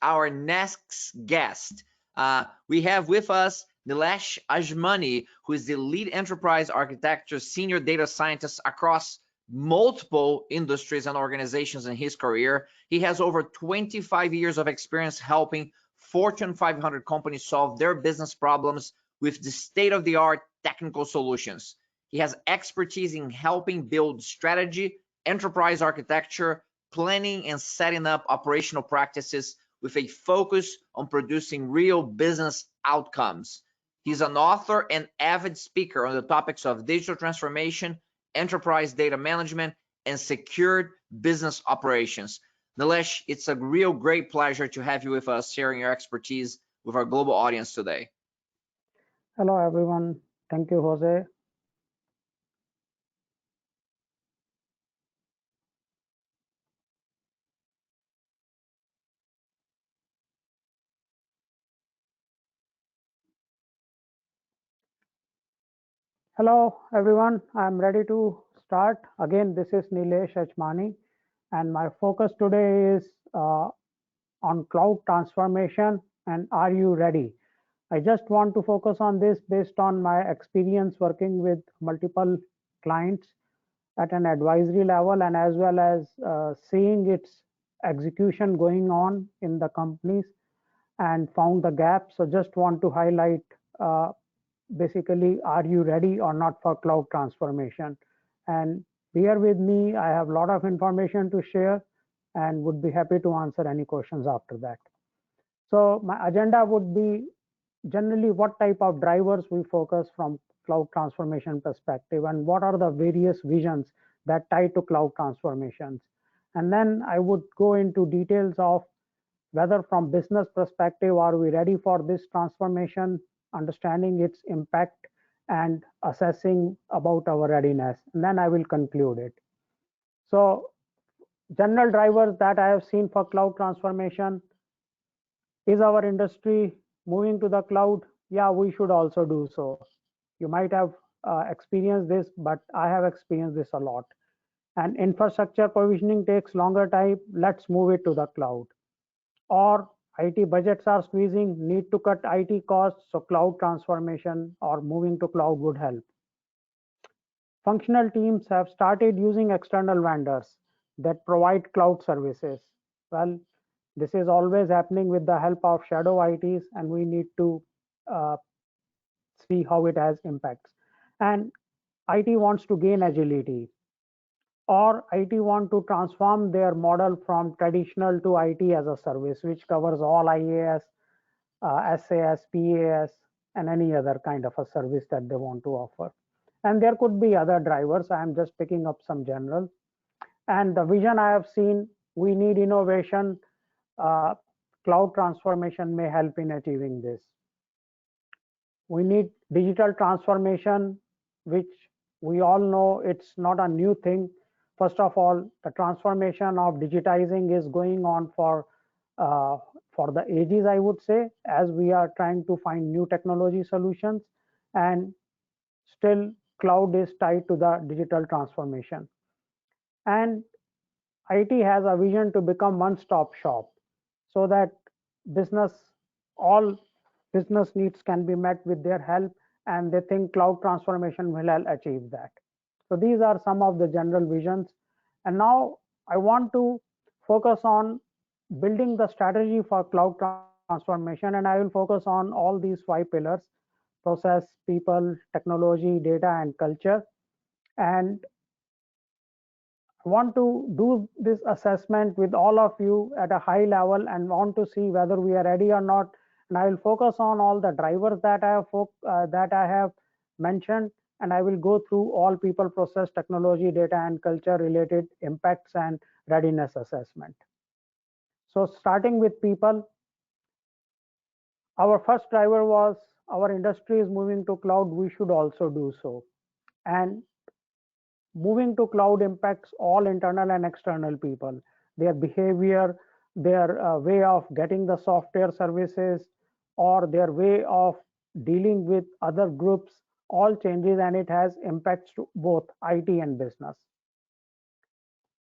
our next guest. We have with us Nilesh Ajmani, who is the lead enterprise architecture senior data scientist across multiple industries and organizations in his career. He has over 25 years of experience helping Fortune 500 companies solve their business problems with the state-of-the-art technical solutions. He has expertise in helping build strategy, enterprise architecture, planning, and setting up operational practices with a focus on producing real business outcomes. He's an author and avid speaker on the topics of digital transformation, enterprise data management, and secured business operations. Nilesh, it's a real great pleasure to have you with us, sharing your expertise with our global audience today. Hello, everyone. Thank you, Jose. Hello, everyone. I'm ready to start. Again, this is Nilesh Ajmani, and my focus today is on cloud transformation and are you ready? I just want to focus on this based on my experience working with multiple clients at an advisory level and as well as seeing its execution going on in the companies and found the gaps. So just want to highlight basically, are you ready or not for cloud transformation? And bear with me, I have a lot of information to share and would be happy to answer any questions after that. So my agenda would be generally what type of drivers we focus from cloud transformation perspective and what are the various visions that tie to cloud transformations. And then I would go into details of whether from business perspective, are we ready for this transformation, understanding its impact and assessing about our readiness. And then I will conclude it. So general drivers that I have seen for cloud transformation, is our industry moving to the cloud? Yeah, we should also do so. You might have experienced this, but I have experienced this a lot. And infrastructure provisioning takes longer time. Let's move it to the cloud. Or IT budgets are squeezing, need to cut IT costs, so cloud transformation or moving to cloud would help. Functional teams have started using external vendors that provide cloud services. Well, this is always happening with the help of shadow ITs, and we need to uh, see how it has impacts. And IT wants to gain agility, or IT want to transform their model from traditional to IT as a service, which covers all IaaS, SAS, PaaS, and any other kind of a service that they want to offer. And there could be other drivers. I am just picking up some general. And the vision I have seen, we need innovation. Uh, Cloud transformation may help in achieving this. We need digital transformation, which we all know it's not a new thing. First of all, the transformation of digitizing is going on uh, for the ages, I would say, as we are trying to find new technology solutions, and still cloud is tied to the digital transformation. And IT has a vision to become one-stop shop so that business, all business needs can be met with their help, and they think cloud transformation will help achieve that. So these are some of the general visions. And now I want to focus on building the strategy for cloud transformation, and I will focus on all these 5 pillars: process, people, technology, data, and culture. And I want to do this assessment with all of you at a high level and want to see whether we are ready or not. And I will focus on all the drivers that I have mentioned, and I will go through all people, process, technology, data, and culture related impacts and readiness assessment. So starting with people, our first driver was our industry is moving to cloud. We should also do so. And moving to cloud impacts all internal and external people, their behavior, their way of getting the software services, or their way of dealing with other groups, all changes, and it has impacts to both IT and business.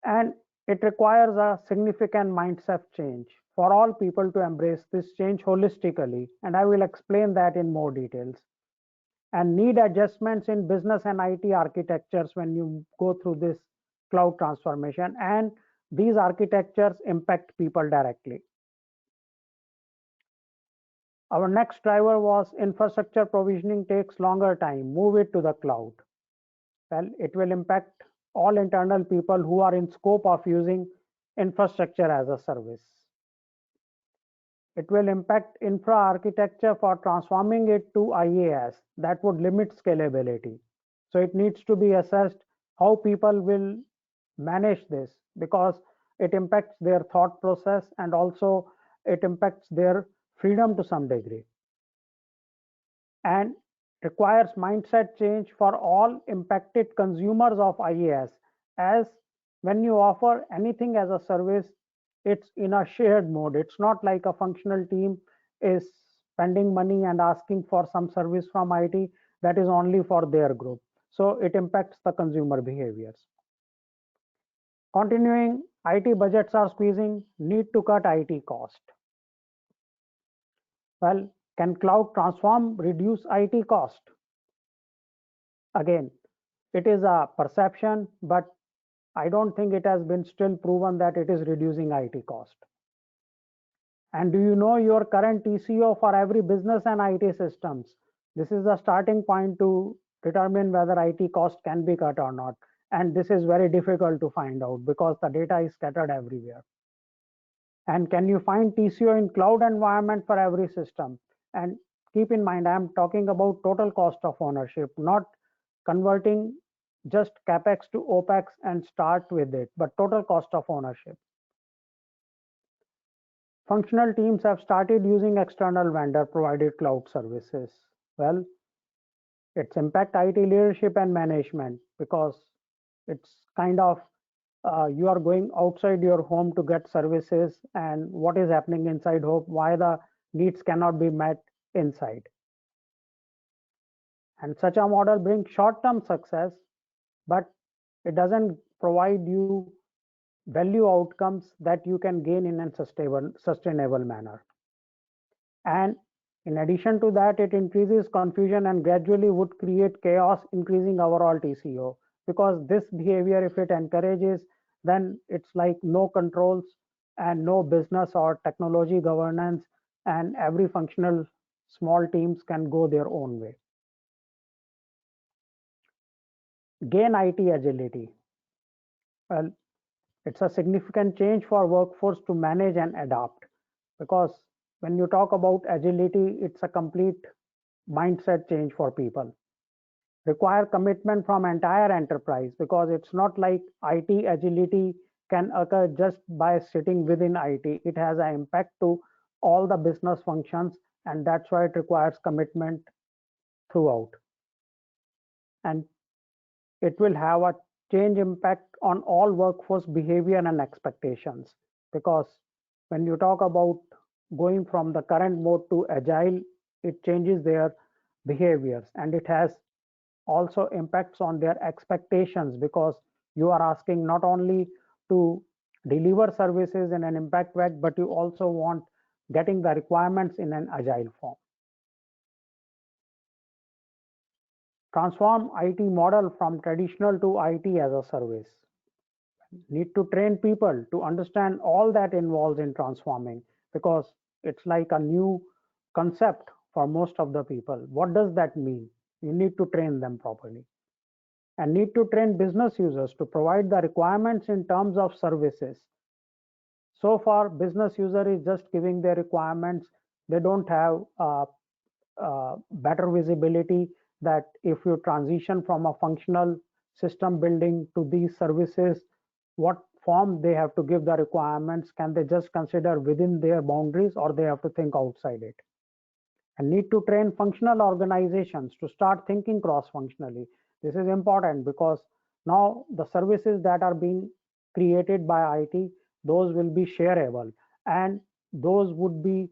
And it requires a significant mindset change. for all people to embrace this change holistically, and I will explain that in more details. And need adjustments in business and IT architectures when you go through this cloud transformation, and these architectures impact people directly. Our next driver was infrastructure provisioning takes longer time, move it to the cloud. Well, it will impact all internal people who are in scope of using infrastructure as a service. It will impact infra architecture for transforming it to IaaS. That would limit scalability. So it needs to be assessed how people will manage this, because it impacts their thought process and also it impacts their freedom to some degree, and requires mindset change for all impacted consumers of IaaS. As when you offer anything as a service, it's in a shared mode. It's not like a functional team is spending money and asking for some service from IT that is only for their group. So it impacts the consumer behaviors. Continuing, IT budgets are squeezing, need to cut IT cost. Well, can cloud transform reduce IT cost? Again, it is a perception, but I don't think it has been still proven that it is reducing IT cost. And do you know your current TCO for every business and IT systems? This is the starting point to determine whether IT cost can be cut or not. And this is very difficult to find out because the data is scattered everywhere. And can you find TCO in cloud environment for every system? And keep in mind, I'm talking about total cost of ownership, not converting just capex to opex and start with it, but total cost of ownership. Functional teams have started using external vendor provided cloud services. Well, it's impact IT leadership and management because it's kind of you are going outside your home to get services, and what is happening inside home, why the needs cannot be met inside. And such a model brings short-term success, but it doesn't provide you value outcomes that you can gain in a sustainable manner. And in addition to that, it increases confusion and gradually would create chaos, increasing overall TCO. Because this behavior, if it encourages, then it's like no controls and no business or technology governance, and every functional small teams can go their own way. Gain IT agility. Well, it's a significant change for workforce to manage and adapt, because when you talk about agility, it's a complete mindset change for people. Require commitment from entire enterprise, because it's not like IT agility can occur just by sitting within IT. It has an impact to all the business functions, and that's why it requires commitment throughout. And it will have a change impact on all workforce behavior and expectations, because when you talk about going from the current mode to agile, it changes their behaviors, and it has also impacts on their expectations, because you are asking not only to deliver services in an impact way, but you also want getting the requirements in an agile form. Transform IT model from traditional to IT as a service. Need to train people to understand all that involves in transforming, because it's like a new concept for most of the people. What does that mean? You need to train them properly. And need to train business users to provide the requirements in terms of services. So far, business user is just giving their requirements. They don't have better visibility that if you transition from a functional system building to these services, what form they have to give the requirements. Can they just consider within their boundaries, or they have to think outside it? And need to train functional organizations to start thinking cross-functionally. This is important because now the services that are being created by IT, those will be shareable, and those would be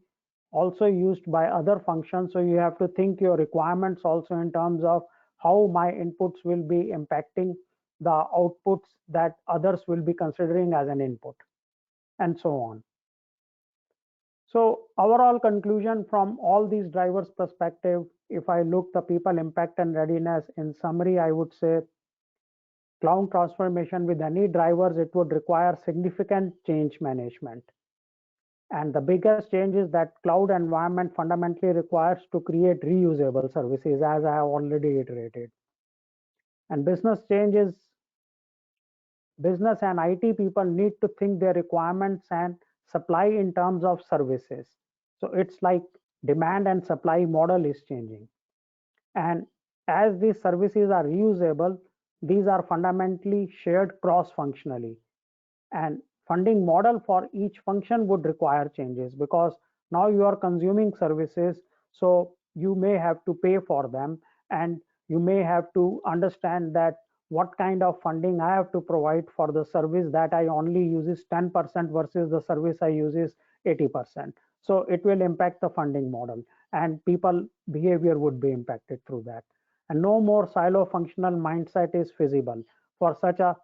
also used by other functions. So you have to think your requirements also in terms of how my inputs will be impacting the outputs that others will be considering as an input, and so on. So overall conclusion from all these drivers perspective, if I look the people impact and readiness in summary, I would say cloud transformation with any drivers, it would require significant change management. And the biggest change is that cloud environment fundamentally requires to create reusable services, as I have already iterated. And business and IT people need to think their requirements and supply in terms of services. So it's like demand and supply model is changing. And as these services are reusable, these are fundamentally shared cross-functionally. And funding model for each function would require changes because now you are consuming services, so you may have to pay for them, and you may have to understand that what kind of funding I have to provide for the service that I only uses 10% versus the service I uses 80%. So it will impact the funding model, and people behavior would be impacted through that. And no more silo functional mindset is feasible for such a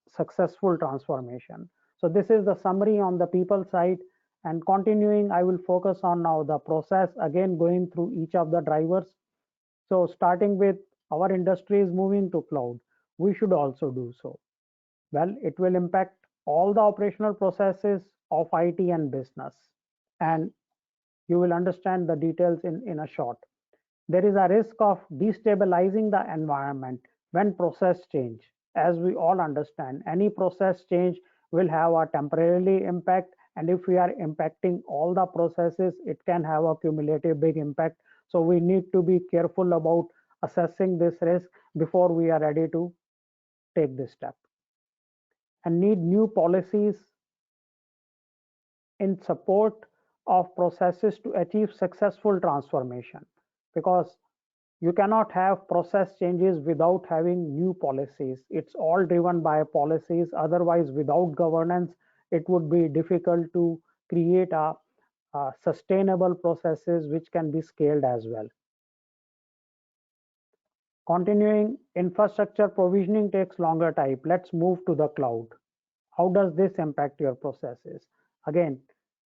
successful transformation. So this is the summary on the people side, and continuing, I will focus on now the process, again going through each of the drivers. So starting with our industry is moving to cloud, we should also do so. Well, it will impact all the operational processes of IT and business, and you will understand the details in a short. There is a risk of destabilizing the environment when process change. As we all understand, any process change will have a temporarily impact, and if we are impacting all the processes, it can have a cumulative big impact. So we need to be careful about assessing this risk before we are ready to take this step, and need new policies in support of processes to achieve successful transformation, because you cannot have process changes without having new policies. It's all driven by policies. Otherwise, without governance, it would be difficult to create a sustainable processes which can be scaled as well. Continuing, infrastructure provisioning takes longer time. Let's move to the cloud. How does this impact your processes? Again,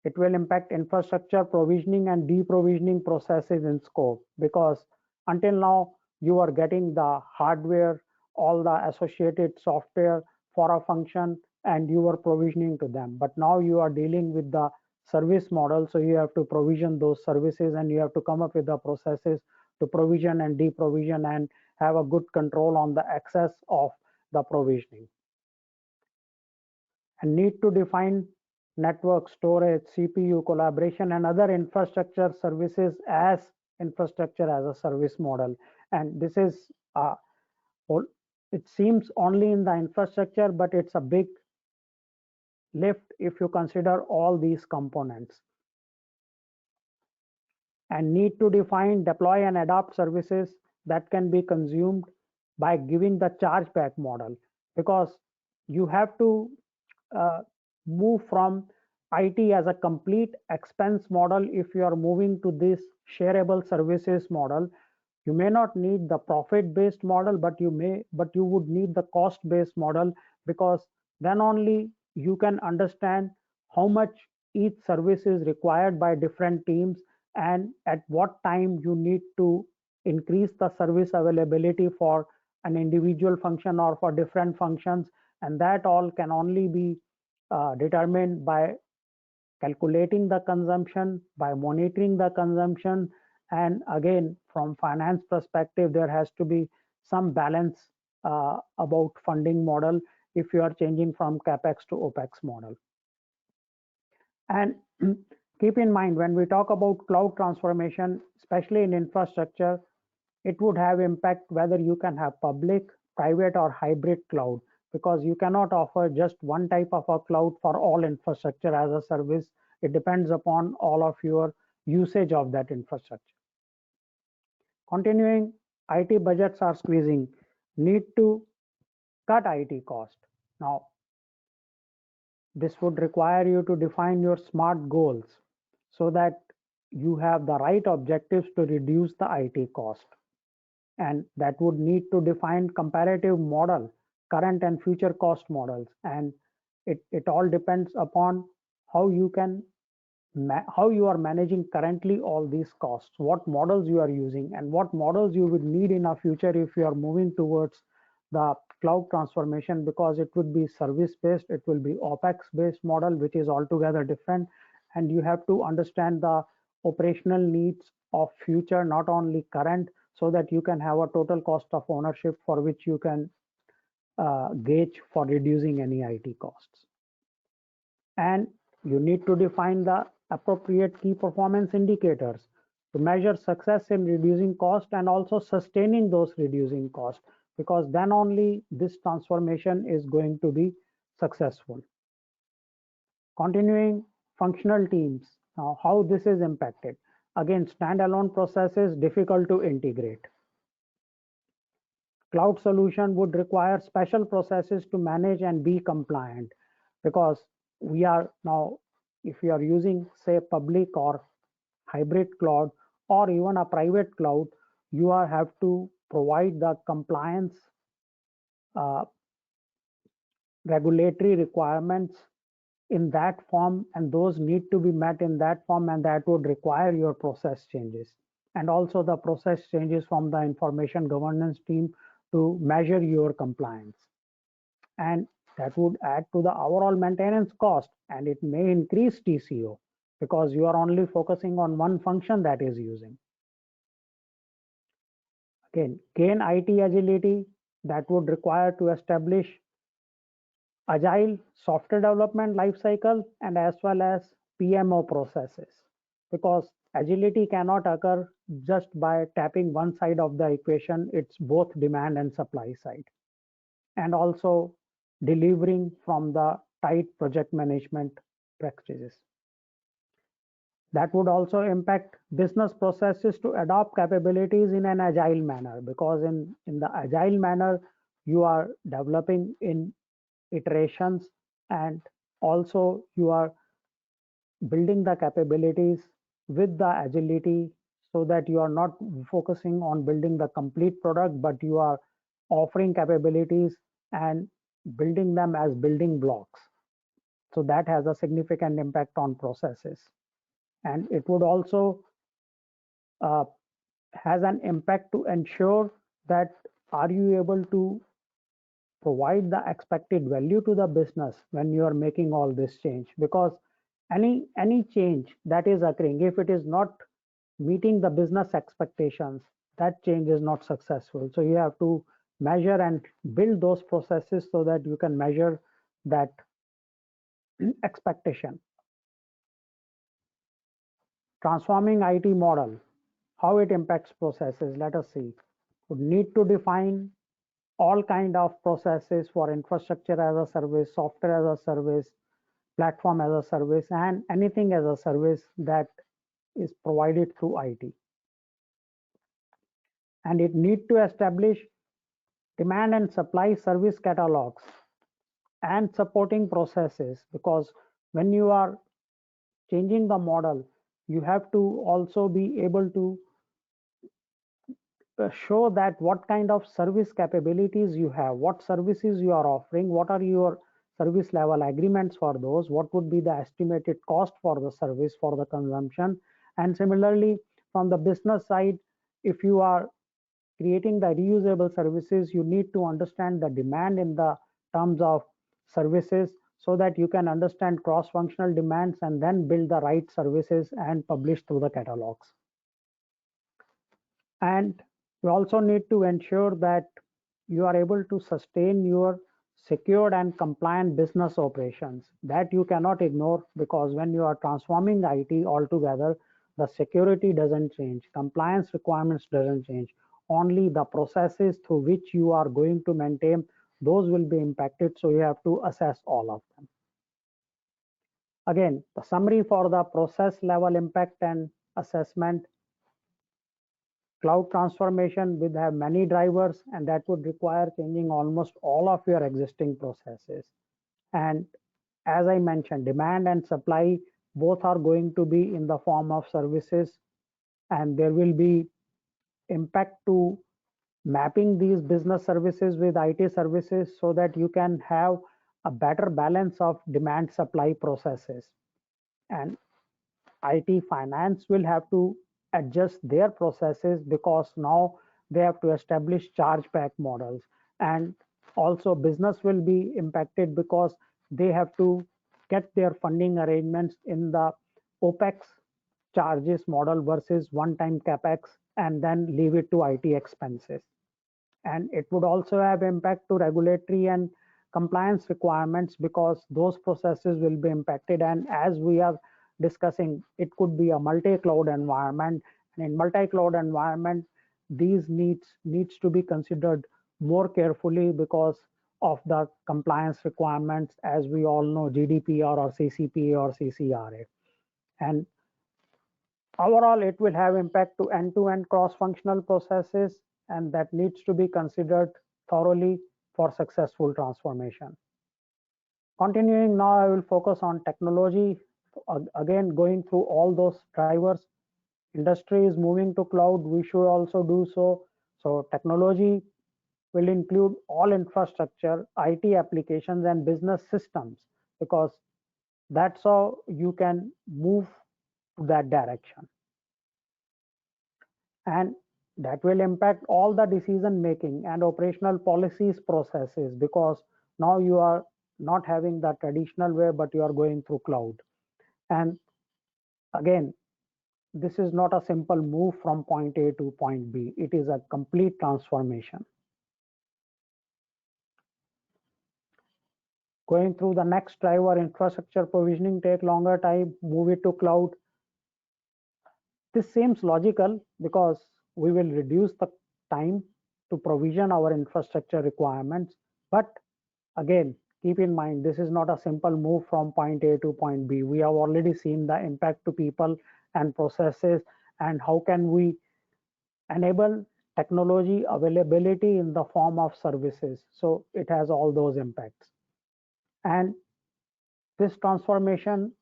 it will impact infrastructure provisioning and deprovisioning processes in scope, because until now you are getting the hardware, all the associated software for a function, and you are provisioning to them. But now you are dealing with the service model, so you have to provision those services, and you have to come up with the processes to provision and deprovision and have a good control on the access of the provisioning. And need to define network, storage, CPU, collaboration, and other infrastructure services as infrastructure as a service model. And this is it seems only in the infrastructure, but it's a big lift if you consider all these components. And need to define, deploy, and adopt services that can be consumed by giving the chargeback model, because you have to move from IT as a complete expense model. If you are moving to this shareable services model, you may not need the profit based model, but you would need the cost based model, because then only you can understand how much each service is required by different teams, and at what time you need to increase the service availability for an individual function or for different functions. And that all can only be determined by calculating the consumption, by monitoring the consumption. And again, from finance perspective, there has to be some balance about funding model if you are changing from capex to opex model. And keep in mind, when we talk about cloud transformation, especially in infrastructure, it would have impact whether you can have public, private, or hybrid cloud, because you cannot offer just one type of a cloud for all infrastructure as a service. It depends upon all of your usage of that infrastructure. Continuing, IT budgets are squeezing. Need to cut IT cost. Now, this would require you to define your SMART goals so that you have the right objectives to reduce the IT cost. And that would need to define comparative model, current and future cost models. And it all depends upon how you can how you are managing currently all these costs, what models you are using, and what models you would need in a future if you are moving towards the cloud transformation, because it would be service based, it will be OpEx based model, which is altogether different. And you have to understand the operational needs of future, not only current, so that you can have a total cost of ownership for which you can gauge for reducing any IT costs. And you need to define the appropriate key performance indicators to measure success in reducing cost and also sustaining those reducing cost, because then only this transformation is going to be successful. Continuing functional teams. Now, how this is impacted. Again, standalone processes difficult to integrate. Cloud solution would require special processes to manage and be compliant, because we are now, if you are using say public or hybrid cloud or even a private cloud, you are have to provide the compliance uh, regulatory requirements in that form, and those need to be met in that form, and that would require your process changes, and also the process changes from the information governance team to measure your compliance. And that would add to the overall maintenance cost, and it may increase TCO because you are only focusing on one function that is using. Again, gain IT agility, that would require to establish agile software development lifecycle and as well as PMO processes, because agility cannot occur just by tapping one side of the equation. It's both demand and supply side, and also delivering from the tight project management practices. That would also impact business processes to adopt capabilities in an agile manner, because in the agile manner, you are developing in iterations, and also you are building the capabilities with the agility, so that you are not focusing on building the complete product, but you are offering capabilities and building them as building blocks. So that has a significant impact on processes. And it would also has an impact to ensure that are you able to provide the expected value to the business when you are making all this change, because any change that is occurring, if it is not meeting the business expectations, that change is not successful. So you have to measure and build those processes so that you can measure that expectation. Transforming IT model, how it impacts processes, let us see. Would need to define all kind of processes for infrastructure as a service, software as a service, platform as a service, and anything as a service that is provided through IT. And it need to establish demand and supply service catalogs and supporting processes, because when you are changing the model, you have to also be able to show that what kind of service capabilities you have, what services you are offering, what are your service level agreements for those, what would be the estimated cost for the service for the consumption. And similarly, from the business side, if you are creating the reusable services, you need to understand the demand in the terms of services, so that you can understand cross-functional demands and then build the right services and publish through the catalogs. And you also need to ensure that you are able to sustain your secured and compliant business operations. That you cannot ignore, because when you are transforming IT altogether, the security doesn't change, compliance requirements doesn't change. Only the processes through which you are going to maintain, those will be impacted. So you have to assess all of them. Again, the summary for the process level impact and assessment. Cloud transformation would have many drivers, and that would require changing almost all of your existing processes. And as I mentioned, demand and supply both are going to be in the form of services, and there will be impact to mapping these business services with IT services, so that you can have a better balance of demand supply processes. And IT finance will have to adjust their processes because now they have to establish chargeback models. And also business will be impacted because they have to get their funding arrangements in the OPEX charges model versus one-time CapEx and then leave it to IT expenses. And it would also have impact to regulatory and compliance requirements because those processes will be impacted. And as we are discussing, it could be a multi-cloud environment. And in multi-cloud environment, these needs to be considered more carefully because of the compliance requirements, as we all know, GDPR or CCPA or CCRA. And overall, it will have impact to end-to-end cross-functional processes, and that needs to be considered thoroughly for successful transformation. Continuing now, I will focus on technology. Again, going through all those drivers. Industry is moving to cloud. We should also do so. So technology will include all infrastructure, IT applications, and business systems because that's how you can move to that direction. And that will impact all the decision making and operational policies processes because now you are not having the traditional way, but you are going through cloud. And again, this is not a simple move from point A to point B. It is a complete transformation. Going through the next driver, infrastructure provisioning take longer time, move it to cloud. This seems logical because we will reduce the time to provision our infrastructure requirements. But again, keep in mind, this is not a simple move from point A to point B. We have already seen the impact to people and processes, and how can we enable technology availability in the form of services. So it has all those impacts. And this transformation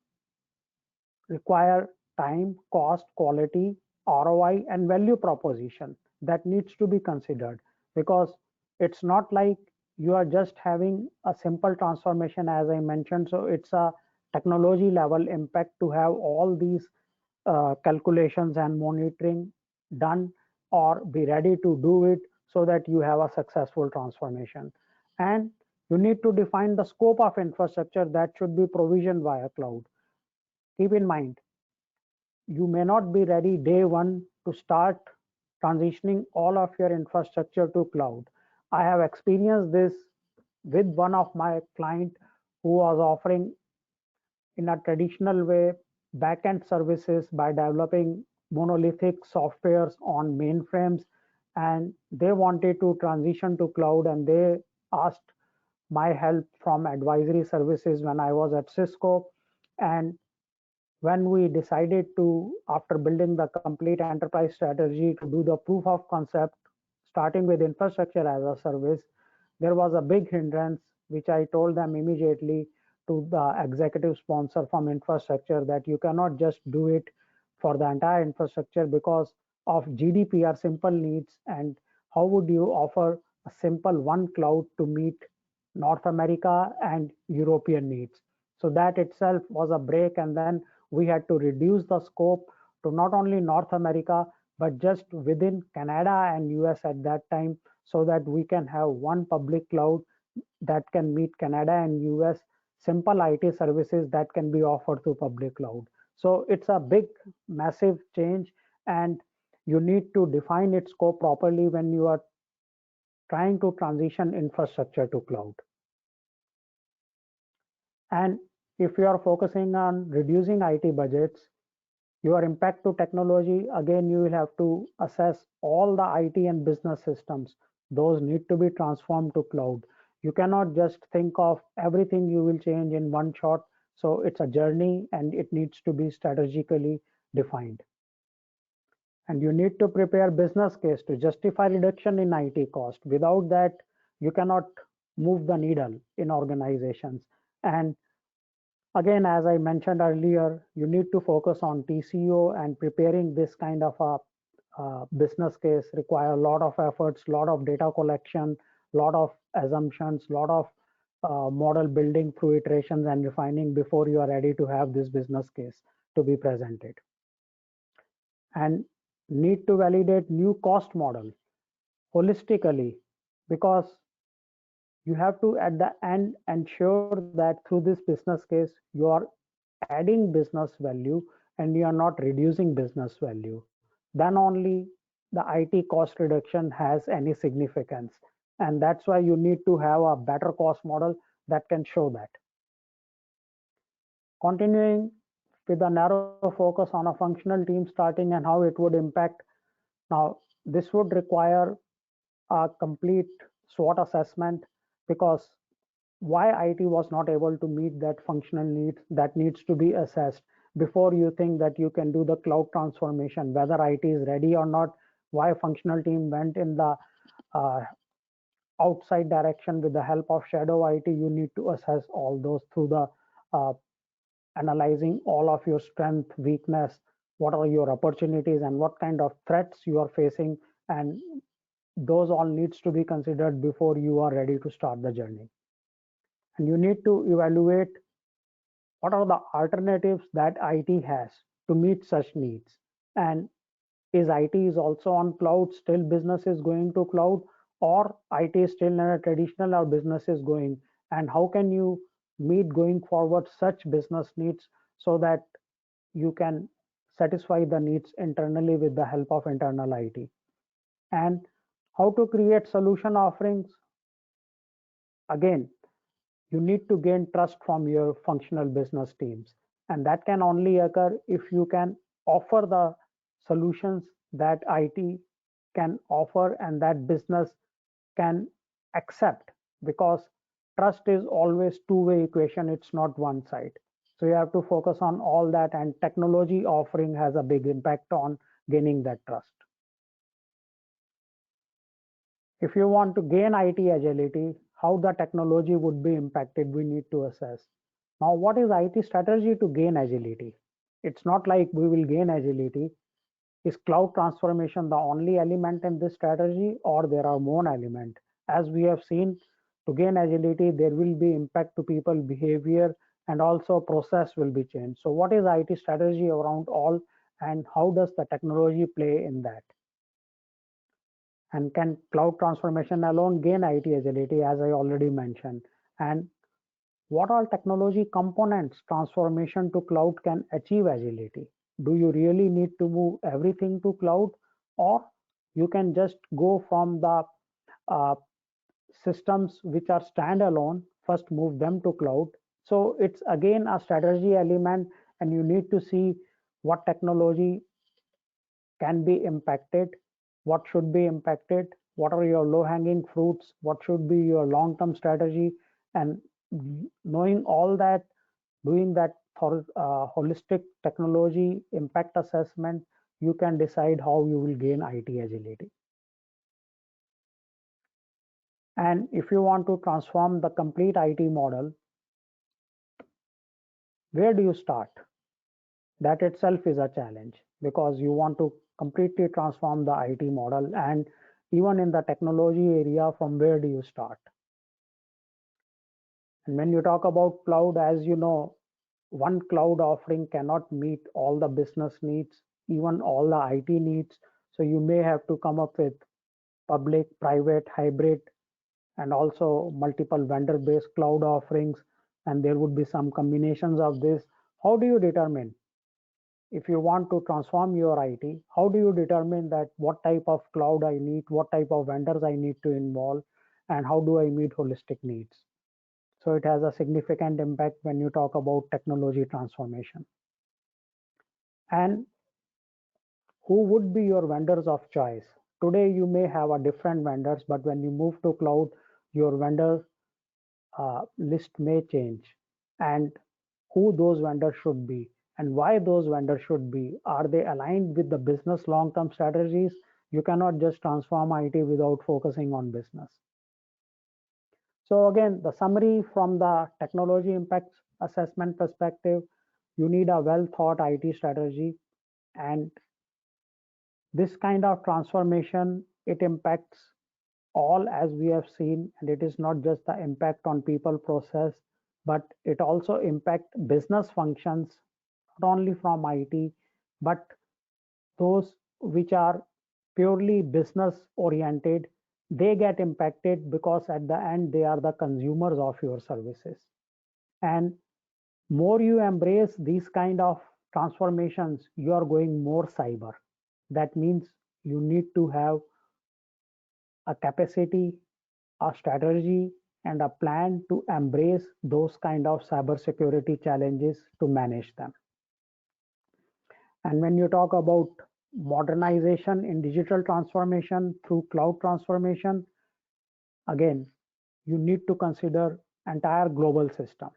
require time, cost, quality, ROI, and value proposition that needs to be considered because it's not like you are just having a simple transformation, as I mentioned. So it's a technology level impact to have all these calculations and monitoring done or be ready to do it so that you have a successful transformation. And you need to define the scope of infrastructure that should be provisioned via cloud. Keep in mind, you may not be ready day one to start transitioning all of your infrastructure to cloud. I have experienced this with one of my client who was offering in a traditional way backend services by developing monolithic softwares on mainframes, and they wanted to transition to cloud, and they asked my help from advisory services when I was at Cisco. And when we decided to, after building the complete enterprise strategy, to do the proof of concept, starting with infrastructure as a service, there was a big hindrance, which I told them immediately to the executive sponsor from infrastructure that you cannot just do it for the entire infrastructure because of GDPR simple needs. And how would you offer a simple one cloud to meet North America and European needs? So that itself was a break. And then we had to reduce the scope to not only North America, but just within Canada and US at that time, so that we can have one public cloud that can meet Canada and US simple IT services that can be offered through public cloud. So it's a big, massive change, and you need to define its scope properly when you are trying to transition infrastructure to cloud. And if you are focusing on reducing IT budgets, your impact to technology, again, you will have to assess all the IT and business systems. Those need to be transformed to cloud. You cannot just think of everything you will change in one shot. So it's a journey and it needs to be strategically defined. And you need to prepare business case to justify reduction in IT cost. Without that, you cannot move the needle in organizations. And again, as I mentioned earlier, you need to focus on TCO, and preparing this kind of a business case require a lot of efforts, a lot of data collection, a lot of assumptions, a lot of model building through iterations and refining before you are ready to have this business case. to be presented. And need to validate new cost model holistically, because you have to at the end ensure that through this business case you are adding business value and you are not reducing business value. Then only the IT cost reduction has any significance. And that's why you need to have a better cost model that can show that. Continuing with a narrow focus on a functional team starting and how it would impact. Now, this would require a complete SWOT assessment, because why IT was not able to meet that functional needs, that needs to be assessed before you think that you can do the cloud transformation, whether IT is ready or not, why functional team went in the uh, outside direction with the help of shadow IT. You need to assess all those through the uh, analyzing all of your strength, weakness, what are your opportunities and what kind of threats you are facing, and those all needs to be considered before you are ready to start the journey. And you need to evaluate what are the alternatives that IT has to meet such needs. And is IT is also on cloud, still business is going to cloud, or IT is still in a traditional or business is going, and how can you meet going forward such business needs so that you can satisfy the needs internally with the help of internal IT. And how to create solution offerings. Again, you need to gain trust from your functional business teams. And that can only occur if you can offer the solutions that IT can offer and that business can accept, because trust is always two-way equation, it's not one side. So you have to focus on all that, and technology offering has a big impact on gaining that trust. If you want to gain IT agility, how the technology would be impacted, we need to assess. Now, what is IT strategy to gain agility? It's not like we will gain agility. Is cloud transformation the only element in this strategy, or there are more elements? As we have seen, to gain agility, there will be impact to people behavior and also process will be changed. So what is IT strategy around all, and how does the technology play in that? And can cloud transformation alone gain IT agility, as I already mentioned? And what all technology components transformation to cloud can achieve agility? Do you really need to move everything to cloud, or you can just go from the uh, systems which are standalone, first move them to cloud? So it's again a strategy element, and you need to see what technology can be impacted, what should be impacted, what are your low hanging fruits, what should be your long term strategy. And knowing all that, doing that for holistic technology impact assessment, you can decide how you will gain IT agility. And if you want to transform the complete IT model, where do you start? That itself is a challenge, because you want to completely transform the IT model, and even in the technology area, from where do you start? And when you talk about cloud, as you know, one cloud offering cannot meet all the business needs, even all the IT needs. So you may have to come up with public, private, hybrid, and also multiple vendor based cloud offerings. And there would be some combinations of this. How do you determine, if you want to transform your IT, how do you determine that what type of cloud I need, what type of vendors I need to involve, and how do I meet holistic needs? So it has a significant impact when you talk about technology transformation. And who would be your vendors of choice? Today, you may have a different vendors, but when you move to cloud, your vendor list may change. And who those vendors should be, and why those vendors should be? Are they aligned with the business long-term strategies? You cannot just transform IT without focusing on business. So again, the summary from the technology impacts assessment perspective, you need a well thought IT strategy. And this kind of transformation, it impacts all, as we have seen, and it is not just the impact on people process, but it also impact business functions not only from IT, but those which are purely business oriented, they get impacted because at the end they are the consumers of your services. And more you embrace these kind of transformations, you are going more cyber. That means you need to have a capacity, a strategy, and a plan to embrace those kind of cybersecurity challenges to manage them. And when you talk about modernization in digital transformation through cloud transformation, again, you need to consider entire global system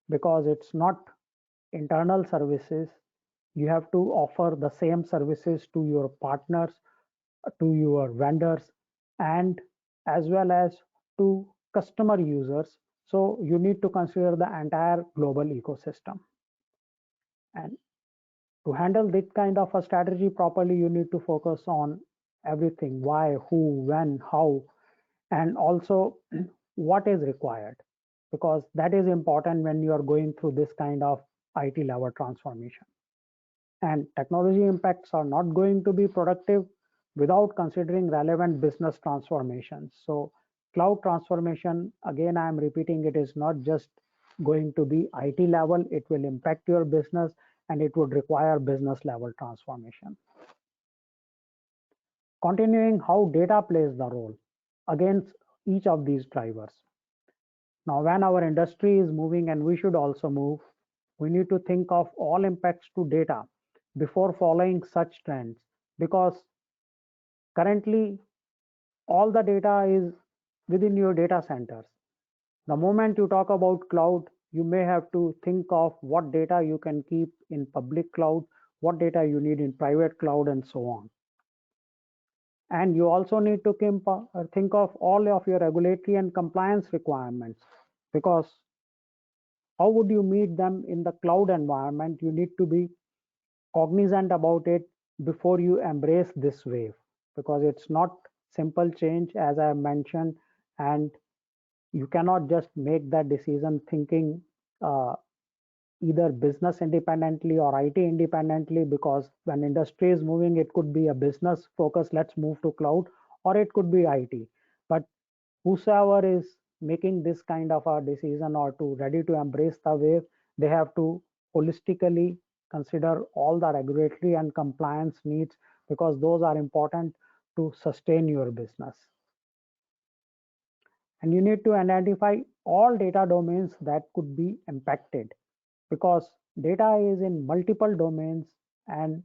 because it's not internal services. You have to offer the same services to your partners, to your vendors, and as well as to customer users. So you need to consider the entire global ecosystem. And to handle this kind of a strategy properly, you need to focus on everything: why, who, when, how, and also what is required, because that is important when you are going through this kind of IT level transformation. And technology impacts are not going to be productive without considering relevant business transformations. So cloud transformation, again, I am repeating, it is not just going to be IT level, it will impact your business and it would require business level transformation. Continuing, how data plays the role against each of these drivers. Now, when our industry is moving and we should also move, we need to think of all impacts to data before following such trends, because currently all the data is within your data centers. The moment you talk about cloud, you may have to think of what data you can keep in public cloud, what data you need in private cloud, and so on. And you also need to think of all of your regulatory and compliance requirements, because how would you meet them in the cloud environment? You need to be cognizant about it before you embrace this wave, because it's not simple change, as I mentioned, and you cannot just make that decision thinking either business independently or IT independently, because when industry is moving, it could be a business focus, let's move to cloud, or it could be IT. But whosoever is making this kind of a decision or to ready to embrace the wave, they have to holistically consider all the regulatory and compliance needs, because those are important to sustain your business. And you need to identify all data domains that could be impacted, because data is in multiple domains and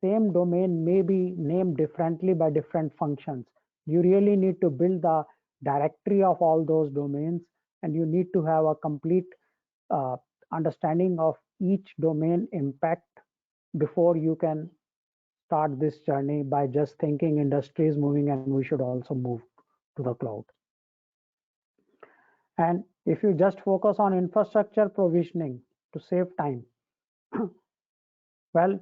same domain may be named differently by different functions. You really need to build the directory of all those domains, and you need to have a complete uh, understanding of each domain impact before you can start this journey by just thinking industry is moving and we should also move to the cloud. And if you just focus on infrastructure provisioning to save time, well,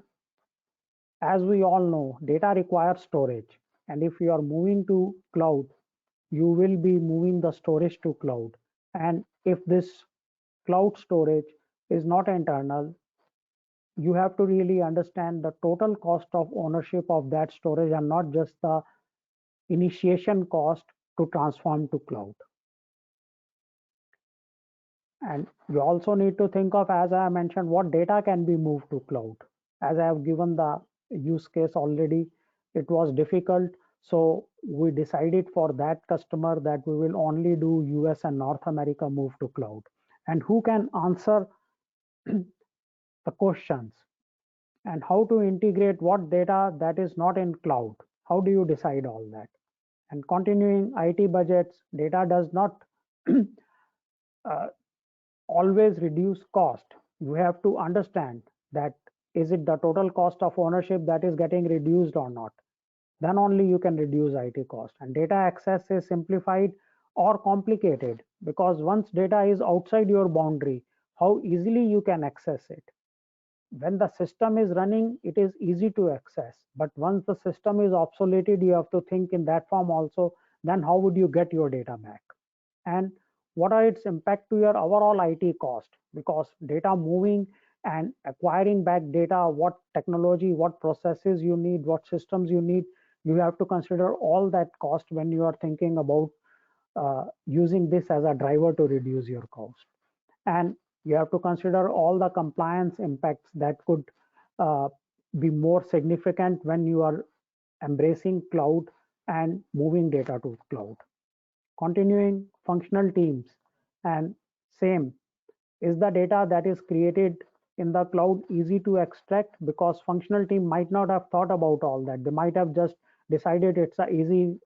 as we all know, data requires storage. And if you are moving to cloud, you will be moving the storage to cloud. And if this cloud storage is not internal, you have to really understand the total cost of ownership of that storage and not just the initiation cost to transform to cloud. And you also need to think of, as I mentioned, what data can be moved to cloud. As I have given the use case already, it was difficult. So we decided for that customer that we will only do US and North America move to cloud. And who can answer the questions and how to integrate what data that is not in cloud? How do you decide all that? And continuing IT budgets, data does not uh, always reduce cost. You have to understand that is it the total cost of ownership that is getting reduced or not. Then only you can reduce IT cost. And data access is simplified or complicated, because once data is outside your boundary, how easily you can access it. When the system is running, it is easy to access. But once the system is obsoleted, you have to think in that form also. Then how would you get your data back? And what are its impact to your overall IT cost? Because data moving and acquiring back data, what technology, what processes you need, what systems you need. You have to consider all that cost when you are thinking about using this as a driver to reduce your cost. And you have to consider all the compliance impacts that could uh, be more significant when you are embracing cloud and moving data to cloud. Continuing functional teams, and same, is the data that is created in the cloud easy to extract? Because functional team might not have thought about all that. They might have just decided it's an easy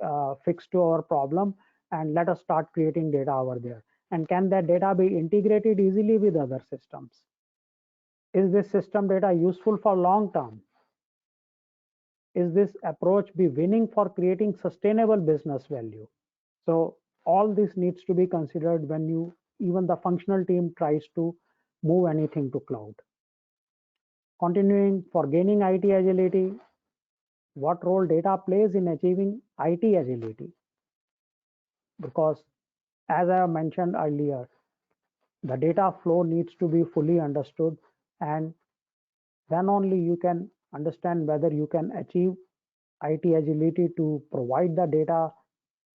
fix to our problem and let us start creating data over there. And can that data be integrated easily with other systems? Is this system data useful for long term? Is this approach be winning for creating sustainable business value? So all this needs to be considered when you, even the functional team tries to move anything to cloud. Continuing, for gaining IT agility, what role data plays in achieving IT agility? Because as I mentioned earlier, the data flow needs to be fully understood, and then only you can understand whether you can achieve IT agility to provide the data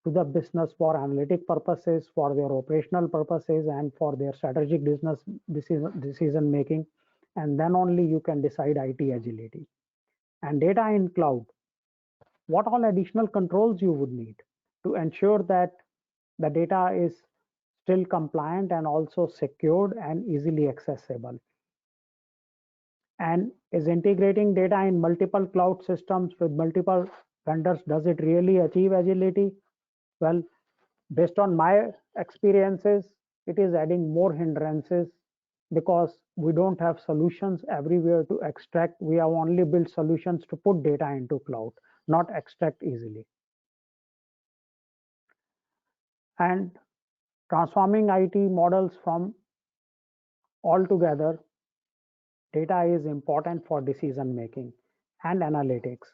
to the business for analytic purposes, for their operational purposes, and for their strategic business decision making. And then only you can decide IT agility. And data in cloud, what all additional controls you would need to ensure that the data is still compliant and also secured and easily accessible. And is integrating data in multiple cloud systems with multiple vendors, does it really achieve agility? Well, based on my experiences, it is adding more hindrances because we don't have solutions everywhere to extract. We have only built solutions to put data into cloud, not extract easily. And transforming IT models from altogether, data is important for decision making and analytics.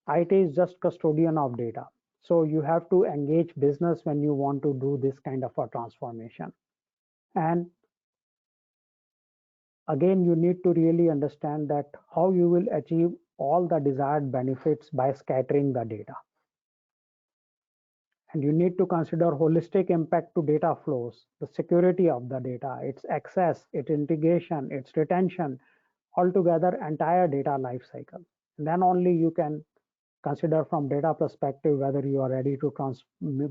IT is just custodian of data. So you have to engage business when you want to do this kind of a transformation. And again, you need to really understand that how you will achieve all the desired benefits by scattering the data. And you need to consider holistic impact to data flows, the security of the data, its access, its integration, its retention, altogether entire data life cycle. And then only you can consider from data perspective whether you are ready to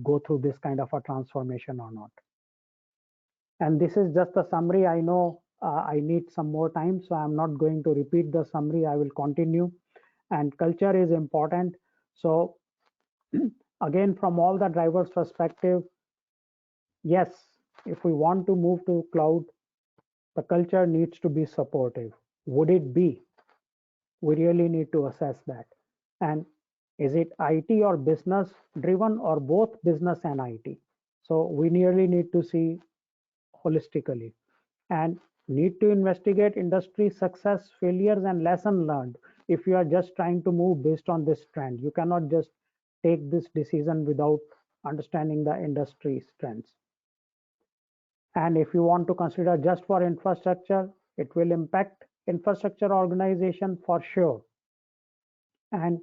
go through this kind of a transformation or not. And this is just a summary. I know I need some more time, so I'm not going to repeat the summary. I will continue. And culture is important. So again, from all the drivers perspective, yes, if we want to move to cloud, the culture needs to be supportive. Would it be? We really need to assess that. And is it IT or business driven, or both business and IT? So we really need to see holistically, and need to investigate industry success, failures, and lesson learned. If you are just trying to move based on this trend, you cannot just take this decision without understanding the industry trends. And if you want to consider just for infrastructure, it will impact infrastructure organization for sure. And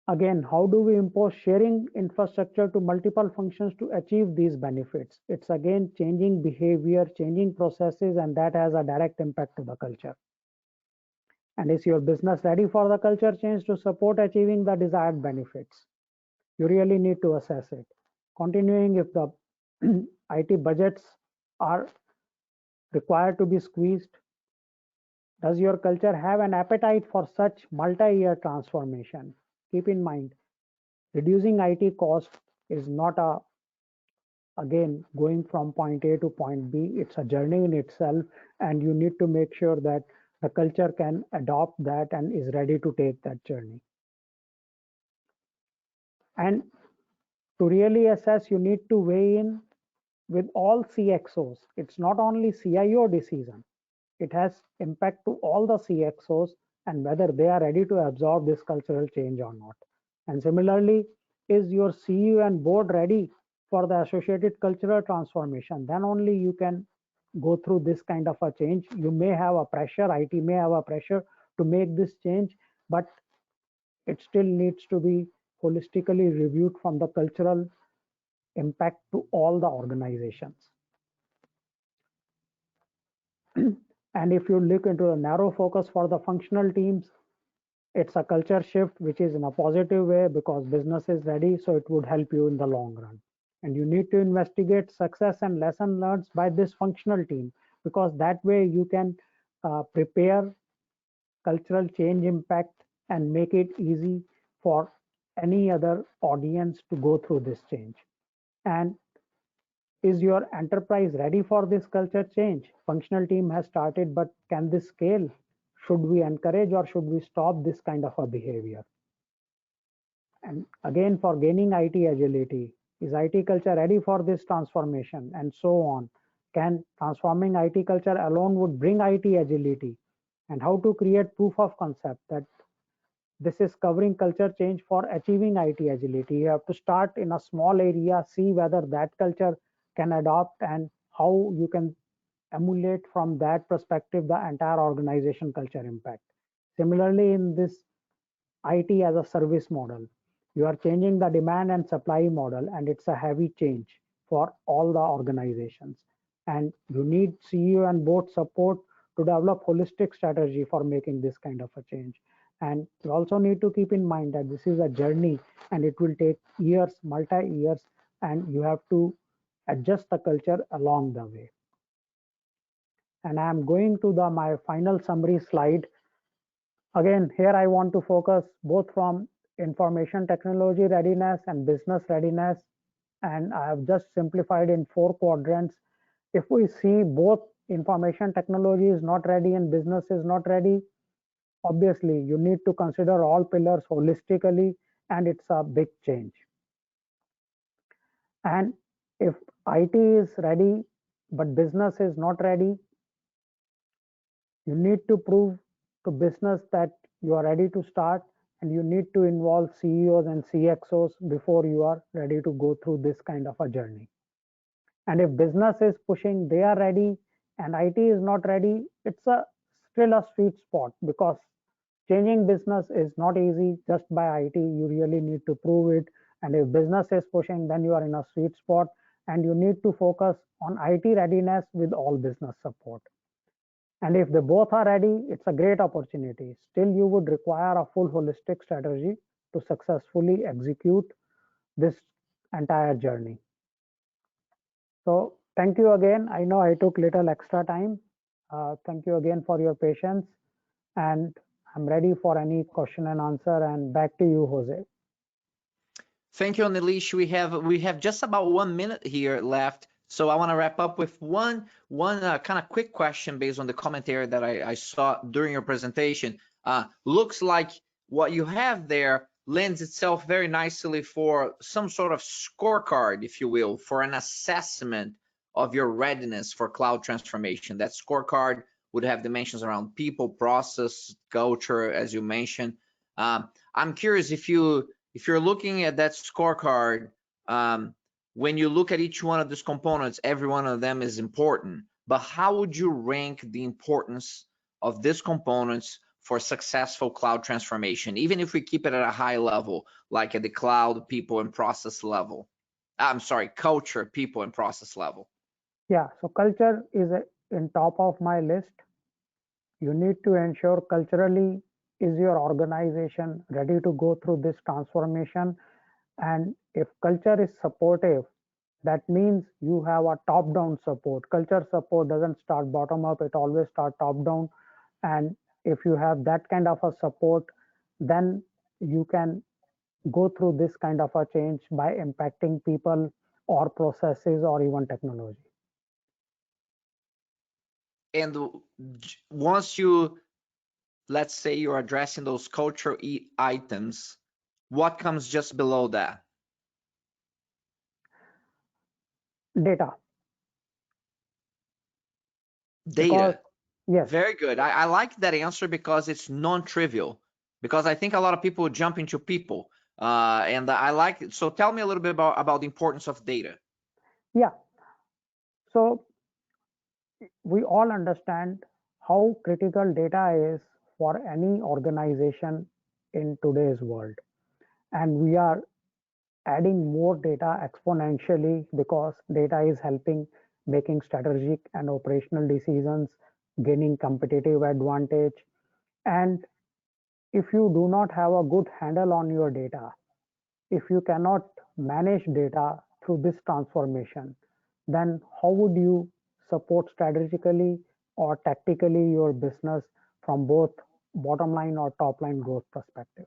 again, how do we impose sharing infrastructure to multiple functions to achieve these benefits? It's again changing behavior, changing processes, and that has a direct impact to the culture. And is your business ready for the culture change to support achieving the desired benefits? You really need to assess it. Continuing, if the IT budgets are required to be squeezed, does your culture have an appetite for such multi-year transformation? Keep in mind, reducing IT cost is not a, again, going from point A to point B. It's a journey in itself, and you need to make sure that the culture can adopt that and is ready to take that journey. And to really assess, you need to weigh in with all CXOs. It's not only CIO decision. It has impact to all the CXOs and whether they are ready to absorb this cultural change or not. And similarly, is your CEO and board ready for the associated cultural transformation? Then only you can go through this kind of a change. You may have a pressure, IT may have a pressure to make this change, but it still needs to be holistically reviewed from the cultural impact to all the organizations. And if you look into a narrow focus for the functional teams, it's a culture shift which is in a positive way because business is ready, so it would help you in the long run. And you need to investigate success and lesson learned by this functional team, because that way you can prepare cultural change impact and make it easy for any other audience to go through this change. And is your enterprise ready for this culture change? Functional team has started, but can this scale? Should we encourage or should we stop this kind of a behavior? And again, for gaining IT agility, is IT culture ready for this transformation? And so on. Can transforming IT culture alone would bring IT agility? And how to create proof of concept that this is covering culture change for achieving IT agility. You have to start in a small area, see whether that culture can adopt and how you can emulate from that perspective the entire organization culture impact. Similarly, in this IT as a service model, you are changing the demand and supply model, and it's a heavy change for all the organizations. And you need CEO and board support to develop holistic strategy for making this kind of a change. And you also need to keep in mind that this is a journey and it will take years, multi years, and you have to adjust the culture along the way. And I'm going to my final summary slide. Again, here I want to focus both from information technology readiness and business readiness. And I have just simplified in 4 quadrants. If we see both information technology is not ready and business is not ready, obviously you need to consider all pillars holistically, and it's a big change. And if IT is ready, but business is not ready, you need to prove to business that you are ready to start, and you need to involve CEOs and CXOs before you are ready to go through this kind of a journey. And if business is pushing, they are ready, and IT is not ready, it's still a sweet spot, because changing business is not easy just by IT. You really need to prove it. And if business is pushing, then you are in a sweet spot, and you need to focus on IT readiness with all business support. And if they both are ready, it's a great opportunity. Still, you would require a full holistic strategy to successfully execute this entire journey. So thank you again. I know I took little extra time. Thank you again for your patience. And I'm ready for any question and answer. And back to you, Jose. Thank you, Nilesh. We have just about 1 minute here left. So I want to wrap up with one kind of quick question based on the commentary that I saw during your presentation. Looks like what you have there lends itself very nicely for some sort of scorecard, if you will, for an assessment of your readiness for cloud transformation. That scorecard would have dimensions around people, process, culture, as you mentioned. I'm curious if you're looking at that scorecard, when you look at each one of these components, every one of them is important, but how would you rank the importance of these components for successful cloud transformation, even if we keep it at a high level, like at the cloud, people, and process level? I'm sorry, culture, people, and process level. Yeah, so culture is in top of my list. You need to ensure culturally is your organization ready to go through this transformation. And if culture is supportive, that means you have a top-down support. Culture support doesn't start bottom up, it always starts top down. And if you have that kind of a support, then you can go through this kind of a change by impacting people or processes or even technology. And once you, let's say you're addressing those cultural items, what comes just below that? Data. Data. Yes. Very good. I like that answer because it's non-trivial. Because I think a lot of people jump into people, and I like it. So tell me a little bit about the importance of data. Yeah. So we all understand how critical data is for any organization in today's world. And we are adding more data exponentially because data is helping making strategic and operational decisions, gaining competitive advantage. And if you do not have a good handle on your data, if you cannot manage data through this transformation, then how would you support strategically or tactically your business from both bottom line or top line growth perspective?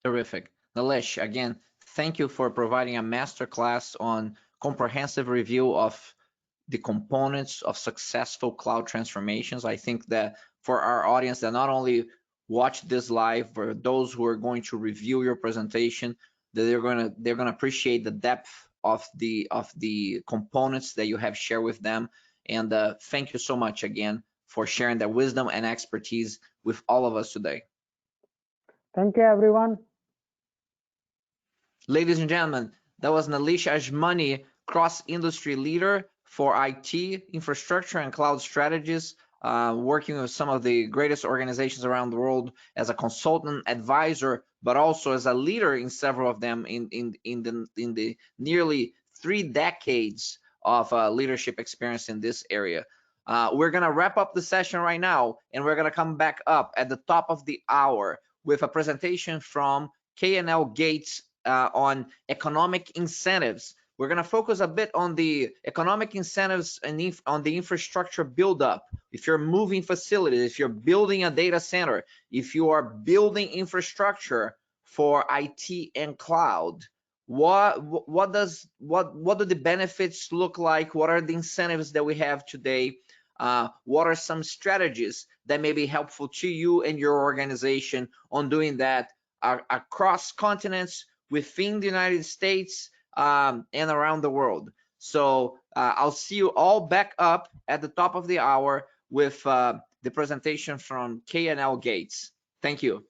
Terrific. Nilesh, again, thank you for providing a masterclass on comprehensive review of the components of successful cloud transformations. I think that for our audience that not only watch this live, but those who are going to review your presentation, that they're gonna appreciate the depth of the components that you have shared with them. And thank you so much again for sharing that wisdom and expertise with all of us today. Thank you, everyone. Ladies and gentlemen, that was Nilesh Ajmani, cross-industry leader for IT, infrastructure, and cloud strategies, working with some of the greatest organizations around the world as a consultant, advisor, but also as a leader in several of them in the nearly 3 decades of leadership experience in this area. We're going to wrap up the session right now, and we're going to come back up at the top of the hour with a presentation from K&L Gates on economic incentives. We're going to focus a bit on the economic incentives and on the infrastructure buildup. If you're moving facilities, if you're building a data center, if you are building infrastructure for IT and cloud, what do the benefits look like? What are the incentives that we have today? What are some strategies that may be helpful to you and your organization on doing that across continents, within the United States, and around the world? So I'll see you all back up at the top of the hour with the presentation from K&L Gates. Thank you.